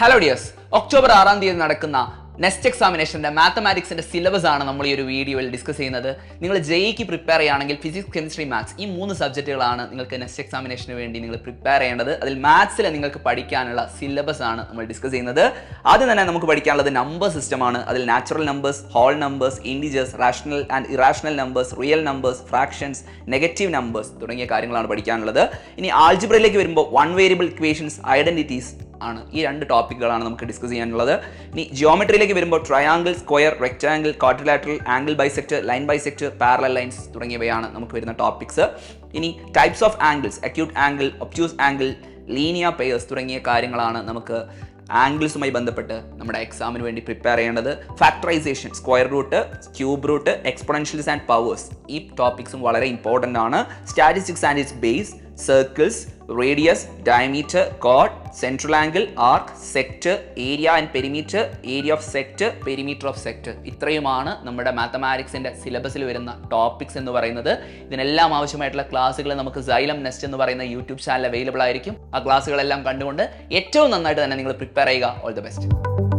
Hello dears, October 6-ാം തീയതി നടക്കുന്ന next എക്സാമിനേഷൻ്റെ മാത്തമാറ്റിക്സിൻ്റെ syllabus ആണ് നമ്മൾ ഈ ഒരു വീഡിയോയിൽ ഡിസ്കസ് ചെയ്യുന്നത്. നിങ്ങൾ ജെഇക്ക് പ്രിപ്പയർ ചെയ്യുകയാണെങ്കിൽ ഫിസിക്സ്, കെമിസ്ട്രി, മാത്സ് ഈ 3 സബ്ജക്റ്റുകളാണ് നിങ്ങൾക്ക് നെക്സ്റ്റ് എക്സാമിനേഷന് വേണ്ടി നിങ്ങൾ പ്രിപ്പയർ ചെയ്യേണ്ടത്. അതിൽ മാത്സിൽ നിങ്ങൾക്ക് പഠിക്കാനുള്ള സിലബസ് ആണ് നമ്മൾ ഡിസ്കസ് ചെയ്യുന്നത്. ആദ്യം തന്നെ നമുക്ക് പഠിക്കാനുള്ളത് നമ്പർ സിസ്റ്റമാണ്. അതിൽ natural numbers, whole numbers, integers, rational and irrational numbers, real numbers, fractions, negative numbers തുടങ്ങിയ കാര്യങ്ങളാണ് പഠിക്കാനുള്ളത്. ഇനി ആൾജിബ്രയിലേക്ക് വരുമ്പോൾ വൺ വേരിയബിൾ ഇക്വേഷൻസ്, ഐഡന്റിറ്റീസ് ആണ്. ഈ 2 ടോപ്പിക്കുകളാണ് നമുക്ക് ഡിസ്കസ് ചെയ്യാനുള്ളത്. ഇനി ജിയോമെട്രിയിലേക്ക് വരുമ്പോൾ triangle, square, rectangle, quadrilateral, angle bisector, line bisector, parallel lines തുടങ്ങിയവയാണ് നമുക്ക് വരുന്ന ടോപ്പിക്സ്. ഇനി types of angles, acute angle, obtuse angle, linear pairs തുടങ്ങിയ കാര്യങ്ങളാണ് നമുക്ക് ആംഗിൾസുമായി ബന്ധപ്പെട്ട് നമ്മുടെ എക്സാമിന് വേണ്ടി പ്രിപ്പയർ ചെയ്യേണ്ടത്. Factorisation, square root, cube root, exponentials and powers ഈ ടോപ്പിക്സും വളരെ ഇമ്പോർട്ടൻ്റ് ആണ്. Statistics and its base, circles, radius, diameter, കോഡ്, central angle, arc, sector, area and perimeter, area of sector, perimeter of sector ഇത്രയുമാണ് നമ്മുടെ മാത്തമാറ്റിക്സിൻ്റെ സിലബസിൽ വരുന്ന ടോപ്പിക്സ് എന്ന് പറയുന്നത്. ഇതിനെല്ലാം ആവശ്യമായിട്ടുള്ള ക്ലാസ്സുകൾ നമുക്ക് സൈലം നെസ്റ്റ് എന്ന് പറയുന്ന യൂട്യൂബ് ചാനൽ അവൈലബിൾ ആയിരിക്കും. ആ ക്ലാസ്സുകളെല്ലാം കണ്ടുകൊണ്ട് ഏറ്റവും നന്നായിട്ട് തന്നെ നിങ്ങൾ പ്രിപ്പയർ ചെയ്യുക. All the best.